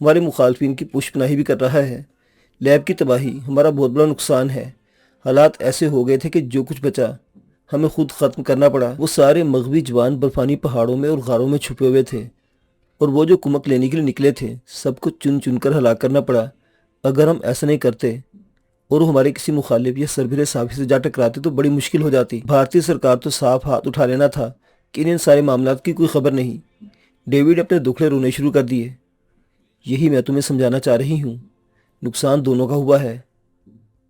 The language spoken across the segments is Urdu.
ہمارے مخالفین کی پشت پناہی بھی کر رہا ہے۔ لیب کی تباہی ہمارا بہت بڑا نقصان ہے۔ حالات ایسے ہو گئے تھے کہ جو کچھ بچا ہمیں خود ختم کرنا پڑا۔ وہ سارے مغوی جوان برفانی پہاڑوں میں اور غاروں میں چھپے ہوئے تھے، اور وہ جو کمک لینے کے لیے نکلے تھے سب کو چن چن کر ہلاک کرنا پڑا۔ اگر ہم ایسا نہیں کرتے اور ہمارے کسی مخالف یا سربراہ صحافی سے جا ٹکراتے تو بڑی مشکل ہو جاتی۔ بھارتی سرکار تو صاف ہاتھ اٹھا لینا تھا کہ ان سارے معاملات کی کوئی خبر نہیں۔ ڈیوڈ نے اپنے دکھڑے رونے شروع کر دیے۔ یہی میں تمہیں سمجھانا چاہ رہی ہوں، نقصان دونوں کا ہوا ہے،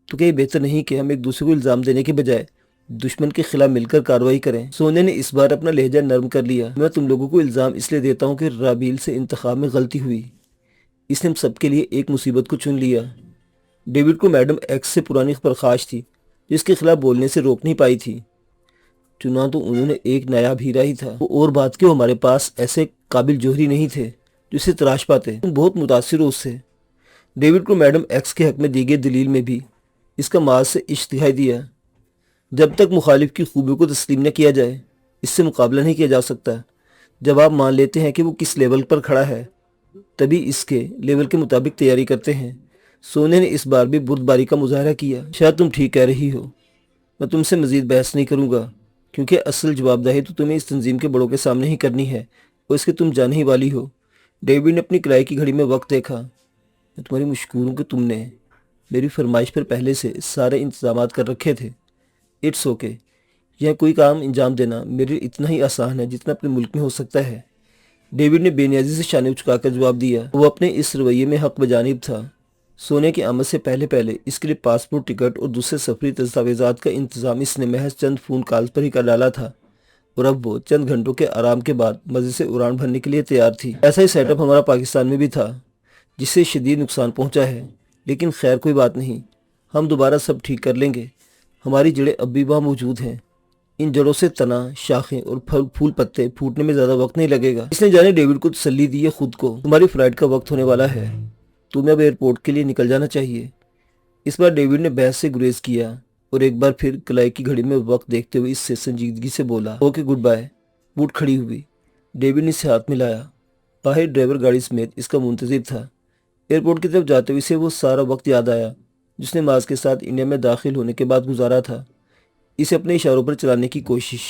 تو کیا یہ بہتر نہیں کہ ہم ایک دوسرے کو الزام دینے کے بجائے دشمن کے خلاف مل کر کارروائی کریں؟ سونیا نے اس بار اپنا لہجہ نرم کر لیا۔ میں تم لوگوں کو الزام اس لیے دیتا ہوں کہ رابیل سے انتخاب میں غلطی ہوئی۔ اس نے ہم سب کے لیے ایک مصیبت کو چن لیا۔ ڈیوڈ کو میڈم ایکس سے پرانی پرخاش تھی جو اس کے خلاف بولنے سے روک نہیں پائی تھی۔ چنانچہ انہوں نے ایک نایاب ہیرا ہی تھا، وہ اور بات کہ ہمارے پاس ایسے قابل جوہری نہیں تھے جو اسے تراش پاتے۔ تم بہت متاثر ہو اس سے۔ ڈیوڈ کو میڈم ایکس کے حق میں دی گئی دلیل میں بھی اس کا ماض سے عشق دکھائی دیا۔ جب تک مخالف کی خوبیوں کو تسلیم نہ کیا جائے اس سے مقابلہ نہیں کیا جا سکتا۔ جب آپ مان لیتے ہیں کہ وہ کس لیول پر کھڑا ہے تبھی اس کے لیول کے مطابق تیاری کرتے ہیں۔ سونے نے اس بار بھی بردباری کا مظاہرہ کیا۔ شاید تم ٹھیک کہہ رہی ہو، میں تم سے مزید بحث نہیں کروں گا، کیونکہ اصل جواب دہی تو تمہیں اس تنظیم کے بڑوں کے سامنے ہی کرنی ہے اور اس کے تم جانے ہی والی ہو۔ ڈیوڈ نے اپنی کلائی کی گھڑی میں وقت دیکھا۔ میں تمہاری مشکور ہوں کہ تم نے میری فرمائش پر پہلے سے سارے انتظامات کر رکھے تھے۔ اٹس اوکے، یہ کوئی کام انجام دینا میرے لیے اتنا ہی آسان ہے جتنا اپنے ملک میں ہو سکتا ہے۔ ڈیوڈ نے بے نیازی سے شانے اچکا کر جواب دیا۔ وہ اپنے اس رویے میں حق بجانب تھا۔ سونے کی آمد سے پہلے اس کے لیے پاسپورٹ، ٹکٹ اور دوسرے سفری دستاویزات کا انتظام اس نے محض چند فون کالز پر ہی کر ڈالا تھا، اور اب وہ چند گھنٹوں کے آرام کے بعد مزے سے اڑان بھرنے کے لیے تیار تھی۔ ایسا ہی سیٹ اپ ہمارا پاکستان میں بھی تھا جس سے شدید نقصان پہنچا ہے، لیکن خیر کوئی بات نہیں، ہم دوبارہ سب ٹھیک کر لیں گے۔ ہماری جڑیں اب بھی وہاں موجود ہیں، ان جڑوں سے تنا، شاخیں اور پھول پتے پھوٹنے میں زیادہ وقت نہیں لگے گا۔ اس نے جانے ڈیوڈ کو تسلی دی ہے خود کو۔ تمہاری فلائٹ کا وقت ہونے والا ہے، تمہیں اب ایئرپورٹ کے لیے نکل جانا چاہیے۔ اس بار ڈیوڈ نے بحث سے گریز کیا اور ایک بار پھر کلائی کی گھڑی میں وقت دیکھتے ہوئے اس سے سنجیدگی سے بولا، اوکے گڈ بائے۔ بوٹ کھڑی ہوئی، ڈیوڈ نے اسے ہاتھ ملایا۔ باہر ڈرائیور گاڑی سمیت اس کا منتظر تھا۔ ایئرپورٹ کی طرف جاتے ہوئے اسے وہ سارا وقت یاد آیا جس نے ماز کے ساتھ انڈیا میں داخل ہونے کے بعد گزارا تھا۔ اسے اپنے اشاروں پر چلانے کی کوشش،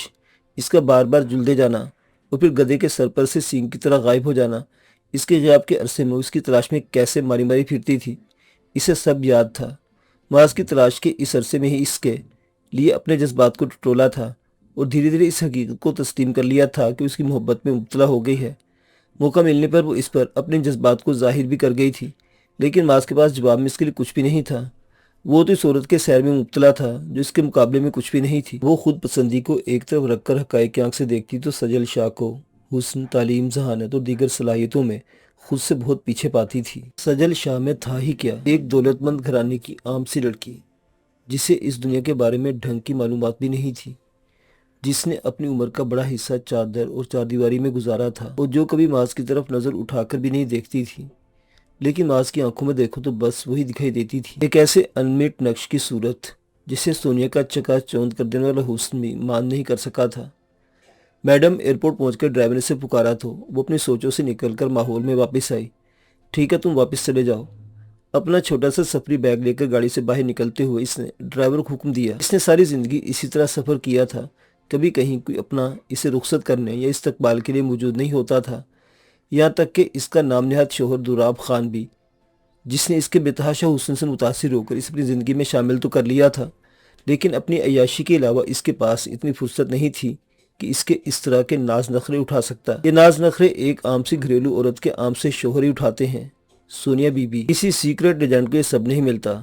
اس کا بار بار جلدے جانا اور پھر گدھے کے سر پر سے سینگ کی طرح غائب ہو جانا، اس کے غیاب کے عرصے میں اس کی تلاش میں کیسے ماری ماری پھرتی تھی، اسے سب یاد تھا۔ ماز کی تلاش کے اس عرصے میں ہی اس کے لیے اپنے جذبات کو ٹٹولا تھا اور دھیرے دھیرے اس حقیقت کو تسلیم کر لیا تھا کہ اس کی محبت میں مبتلا ہو گئی ہے۔ موقع ملنے پر وہ اس پر اپنے جذبات کو ظاہر بھی کر گئی تھی، لیکن ماز کے پاس جواب میں اس کے لیے کچھ بھی نہیں تھا۔ وہ تو اس عورت کے سیر میں مبتلا تھا جو اس کے مقابلے میں کچھ بھی نہیں تھی۔ وہ خود پسندی کو ایک طرف رکھ کر حقائق کی آنکھ سے دیکھتی تو سجل شاہ کو حسن، تعلیم، ذہانت اور دیگر صلاحیتوں میں خود سے بہت پیچھے پاتی تھی۔ سجل شاہ میں تھا ہی کیا، ایک دولت مند گھرانے کی عام سی لڑکی جسے اس دنیا کے بارے میں ڈھنگ کی معلومات بھی نہیں تھی، جس نے اپنی عمر کا بڑا حصہ چادر اور چاردیواری میں گزارا تھا اور جو کبھی ماز کی طرف نظر اٹھا کر بھی نہیں دیکھتی تھی، لیکن ماز کی آنکھوں میں دیکھو تو بس وہی دکھائی دیتی تھی، ایک ایسے انمٹ نقش کی صورت جسے سونیا کا چکا چوند کر دینے والا حسن بھی مان نہیں کر سکا تھا۔ میڈم ایئرپورٹ پہنچ کر ڈرائیور نے سے پکارا تو وہ اپنی سوچوں سے نکل کر ماحول میں واپس آئی۔ ٹھیک ہے، تم واپس چلے جاؤ۔ اپنا چھوٹا سا سفری بیگ لے کر گاڑی سے باہر نکلتے ہوئے اس نے ڈرائیور کو حکم دیا۔ اس نے ساری زندگی اسی طرح سفر کیا تھا، کبھی کہیں کوئی اپنا اسے رخصت کرنے یا استقبال کے لیے موجود نہیں ہوتا تھا، یہاں تک کہ اس کا نام نہاد شوہر دوراب خان بھی، جس نے اس کے بے تحاشا حسن سے متاثر ہو کر اس اپنی زندگی میں شامل تو کر لیا تھا، لیکن اپنی عیاشی کے علاوہ اس کے پاس اتنی فرصت نہیں تھی کہ اس کے اس طرح کے ناز نخرے اٹھا سکتا۔ یہ ناز نخرے ایک عام سی گھریلو عورت کے عام سے شوہر ہی اٹھاتے ہیں۔ سونیا بی بی، کسی سیکرٹ ایجنٹ کو یہ سب نہیں ملتا،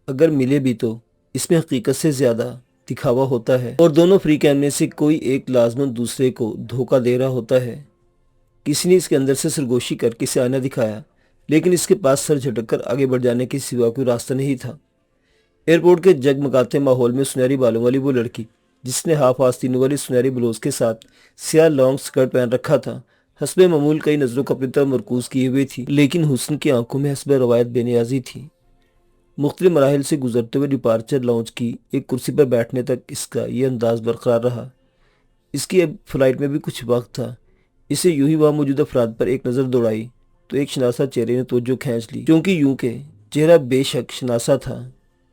اگر ملے بھی تو اس میں حقیقت سے زیادہ دکھاوا ہوتا ہے، اور دونوں فری کیمپ میں سے کوئی ایک لازمن دوسرے کو دھوکہ دے رہا ہوتا ہے۔ کسی نے اس کے اندر سے سرگوشی کر کے اسے آئینہ دکھایا، لیکن اس کے پاس سر جھٹک کر آگے بڑھ جانے کے سوا کوئی راستہ نہیں تھا۔ ایئرپورٹ کے جگمگاتے ماحول میں سنہری بالوں والی وہ لڑکی جس نے ہاف آستینوں والی سنہری بلوز کے ساتھ سیاہ لانگ سکرٹ پہن رکھا تھا، حسب معمول کئی نظروں کو اپنی طرف مرکوز کیے ہوئے تھی، لیکن حسن کی آنکھوں میں حسب روایت بے نیازی تھی۔ مختلف مراحل سے گزرتے ہوئے ڈپارچر لاؤنج کی ایک کرسی پر بیٹھنے تک اس کا یہ انداز برقرار رہا۔ اس کی اب فلائٹ میں بھی کچھ وقت تھا۔ اسے یوں ہی وہاں موجود افراد پر ایک نظر دوڑائی تو ایک شناسا چہرے نے توجہ کھینچ لی، کیونکہ یوں کہ چہرہ بے شک شناسا تھا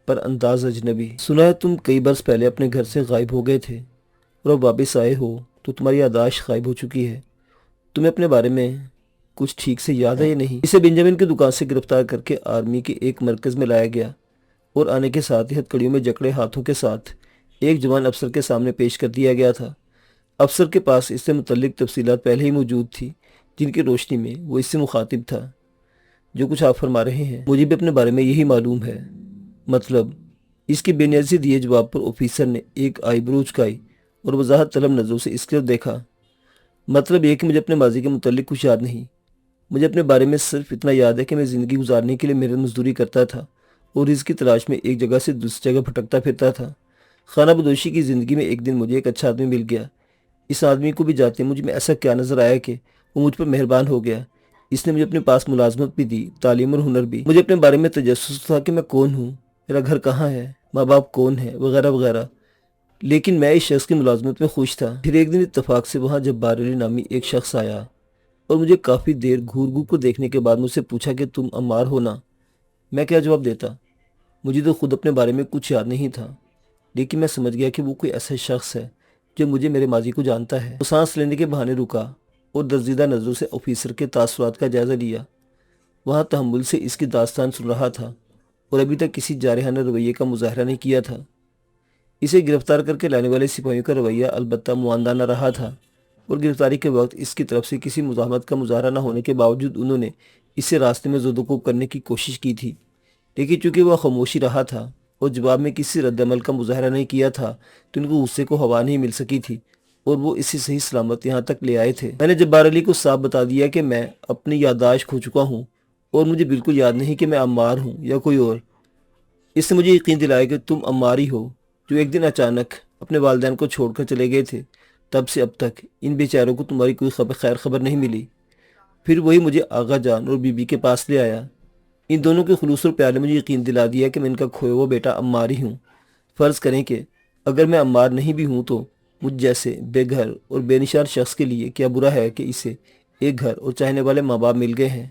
پر انداز اجنبی۔ سنا ہے تم کئی برس پہلے اپنے گھر سے غائب ہو گئے تھے اور اب واپس آئے ہو تو تمہاری یادداشت غائب ہو چکی ہے۔ تمہیں اپنے بارے میں کچھ ٹھیک سے یاد ہے یا نہیں؟ اسے بنجامن کی دکان سے گرفتار کر کے آرمی کے ایک مرکز میں لایا گیا اور آنے کے ساتھ ہی ہتھکڑیوں میں جکڑے ہاتھوں کے ساتھ ایک جوان افسر کے سامنے پیش کر دیا گیا تھا۔ افسر کے پاس اس سے متعلق تفصیلات پہلے ہی موجود تھی، جن کی روشنی میں وہ اس سے مخاطب تھا۔ جو کچھ آپ فرما رہے ہیں مجھے بھی اپنے بارے میں یہی معلوم ہے۔ مطلب؟ اس کی بے نیازی دیے جواب پر آفیسر نے ایک آئی برو اچکائی اور وضاحت طلب نظروں سے اس کی طرف دیکھا۔ مطلب یہ کہ مجھے اپنے ماضی کے متعلق کچھ یاد نہیں۔ مجھے اپنے بارے میں صرف اتنا یاد ہے کہ میں زندگی گزارنے کے لیے محنت مزدوری کرتا تھا اور رزق کی تلاش میں ایک جگہ سے دوسری جگہ بھٹکتا پھرتا تھا۔ خانہ بدوشی کی زندگی میں ایک دن مجھے ایک اچھا آدمی مل گیا۔ اس آدمی کو بھی جاتے مجھ میں ایسا کیا نظر آیا کہ وہ مجھ پر مہربان ہو گیا۔ اس نے مجھے اپنے پاس ملازمت بھی دی، تعلیم اور ہنر بھی۔ مجھے اپنے بارے میں تجسس تھا کہ میں کون ہوں، میرا گھر کہاں ہے، ماں باپ کون ہے، وغیرہ وغیرہ، لیکن میں اس شخص کی ملازمت میں خوش تھا۔ پھر ایک دن اتفاق سے وہاں جبار علی نامی ایک شخص آیا اور مجھے کافی دیر گھور گھور کو دیکھنے کے بعد مجھ سے پوچھا کہ تم عمار ہو نا؟ میں کیا جواب دیتا؟ مجھے تو خود اپنے بارے میں کچھ یاد نہیں تھا، لیکن میں سمجھ گیا کہ وہ کوئی ایسا شخص ہے جو مجھے میرے ماضی کو جانتا ہے۔ وہ سانس لینے کے بہانے رکا اور درزیدہ نظروں سے آفیسر کے تاثرات کا جائزہ لیا۔ وہاں تحمل سے اس کی داستان سن رہا تھا اور ابھی تک کسی جارحانہ رویے کا مظاہرہ نہیں کیا تھا۔ اسے گرفتار کر کے لانے والے سپاہیوں کا رویہ البتہ معاندانہ رہا تھا اور گرفتاری کے وقت اس کی طرف سے کسی مزاحمت کا مظاہرہ نہ ہونے کے باوجود انہوں نے اسے راستے میں زد و کوب کرنے کی کوشش کی تھی، لیکن چونکہ وہ خاموشی رہا تھا اور جواب میں کسی رد عمل کا مظاہرہ نہیں کیا تھا تو ان کو غصے کو ہوا نہیں مل سکی تھی اور وہ اسی صحیح سلامت یہاں تک لے آئے تھے۔ میں نے جبار علی کو صاف بتا دیا کہ میں اپنی یادداشت کھو چکا ہوں اور مجھے بالکل یاد نہیں کہ میں عمار ہوں یا کوئی اور۔ اس نے مجھے یقین دلایا کہ تم عمار ہی ہو جو ایک دن اچانک اپنے والدین کو چھوڑ کر چلے گئے تھے۔ تب سے اب تک ان بیچاروں کو تمہاری کوئی خیر خبر نہیں ملی۔ پھر وہی مجھے آغا جان اور بی بی کے پاس لے آیا۔ ان دونوں کے خلوص اور پیار نے مجھے یقین دلا دیا کہ میں ان کا کھویا ہوا بیٹا عمار ہی ہوں۔ فرض کریں کہ اگر میں عمار نہیں بھی ہوں تو مجھ جیسے بے گھر اور بے نشان شخص کے لیے کیا برا ہے کہ اسے ایک گھر اور چاہنے والے ماں باپ مل گئے ہیں۔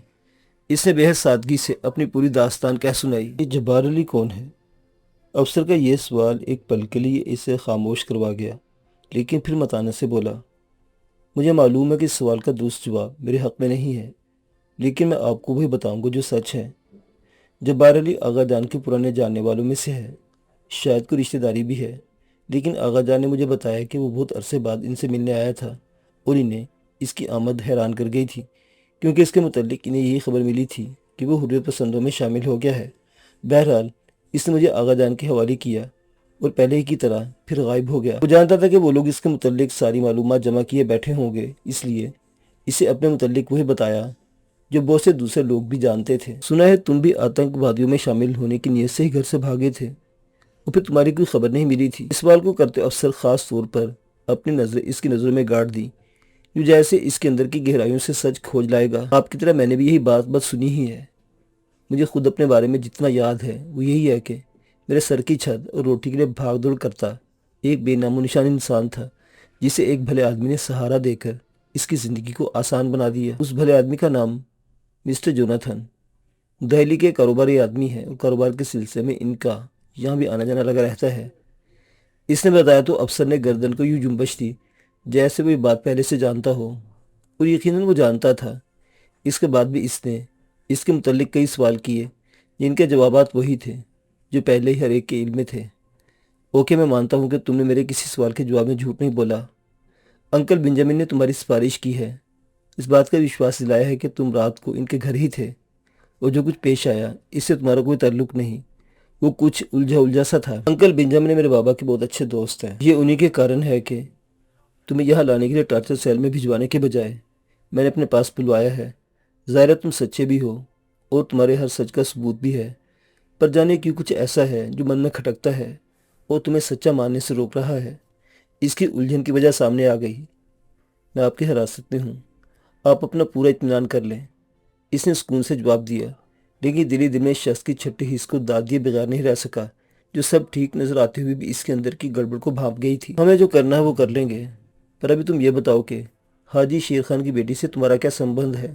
اس نے بہت سادگی سے اپنی پوری داستان کہہ سنائی۔ یہ جبار علی کون ہے؟ افسر کا یہ سوال ایک پل کے لیے اسے خاموش کروا گیا، لیکن پھر متانت سے بولا، مجھے معلوم ہے کہ اس سوال کا درست جواب میرے حق میں نہیں ہے، لیکن میں آپ کو وہی بتاؤں گا جو سچ ہے۔ جبار علی آغا جان کے پرانے جاننے والوں میں سے ہے، شاید کوئی رشتہ داری بھی ہے، لیکن آغا جان نے مجھے بتایا کہ وہ بہت عرصے بعد ان سے ملنے آیا تھا اور انہیں اس کی آمد حیران کر گئی تھی، کیونکہ اس کے متعلق انہیں یہی خبر ملی تھی کہ وہ حریت پسندوں میں شامل ہو گیا ہے۔ بہرحال اس نے مجھے آغا جان کے حوالے کیا اور پہلے ہی کی طرح پھر غائب ہو گیا۔ وہ جانتا تھا کہ وہ لوگ اس کے متعلق ساری معلومات جمع کیے بیٹھے ہوں گے، اس لیے اسے اپنے متعلق وہی بتایا جو بہت سے دوسرے لوگ بھی جانتے تھے۔ سنا ہے تم بھی آتنک وادیوں میں شامل ہونے کی نیت سے ہی گھر سے بھاگے تھے اور پھر تمہاری کوئی خبر نہیں ملی تھی۔ اس سوال کو کرتے افسر خاص طور پر اپنی نظریں اس کی نظروں میں گاڑ دی، جو جیسے اس کے اندر کی گہرائیوں سے سچ کھوج لائے گا۔ آپ کی طرح میں نے بھی یہی بات سنی ہی ہے۔ مجھے خود اپنے بارے میں جتنا یاد ہے وہ یہی ہے کہ میرے سر کی چھت اور روٹی کے لیے بھاگ دوڑ کرتا ایک بے نام و نشان انسان تھا، جسے ایک بھلے آدمی نے سہارا دے کر اس کی زندگی کو آسان بنا دیا۔ اس بھلے آدمی کا نام مسٹر جوناتھن دہلی کے کاروباری آدمی ہے اور کاروبار کے سلسلے میں ان کا یہاں بھی آنا جانا لگا رہتا ہے۔ اس نے بتایا تو افسر نے گردن کو یوں جنبش دی جیسے وہ یہ بات پہلے سے جانتا ہو، اور یقیناً وہ جانتا تھا۔ اس کے بعد بھی اس نے اس کے متعلق کئی سوال کیے جن کے جوابات وہی تھے جو پہلے ہی ہر ایک کے علم میں تھے۔ اوکے، میں مانتا ہوں کہ تم نے میرے کسی سوال کے جواب میں جھوٹ نہیں بولا۔ انکل بنجامن نے تمہاری سفارش کی ہے، اس بات کا وشواس دلایا ہے کہ تم رات کو ان کے گھر ہی تھے اور جو کچھ پیش آیا اس سے تمہارا کوئی تعلق نہیں، وہ کچھ الجھا سا تھا۔ انکل بنجامن میرے بابا کے بہت اچھے دوست ہیں، یہ انہی کے کارن ہے کہ تمہیں یہاں لانے کے لیے ٹارچر سیل میں بھجوانے کے بجائے میں نے اپنے پاس بلوایا ہے۔ ظاہر ہے تم سچے بھی ہو اور تمہارے ہر سچ کا ثبوت بھی ہے، پر جانے کیوں کچھ ایسا ہے جو من میں کھٹکتا ہے اور تمہیں سچا ماننے سے روک رہا ہے۔ اس کی الجھن کی وجہ سامنے آ گئی۔ میں آپ کی حراست میں ہوں، آپ اپنا پورا اطمینان کر لیں، اس نے سکون سے جواب دیا، لیکن دل ہی دل میں اس شخص کی چھٹی حس کو داد دیے بغیر نہیں رہ سکا، جو سب ٹھیک نظر آتے ہوئے بھی اس کے اندر کی گڑبڑ کو بھانپ گئی تھی۔ ہمیں جو کرنا ہے وہ کر لیں گے، پر ابھی تم یہ بتاؤ کہ حاجی شیر خان کی بیٹی سے تمہارا کیا سمبند ہے؟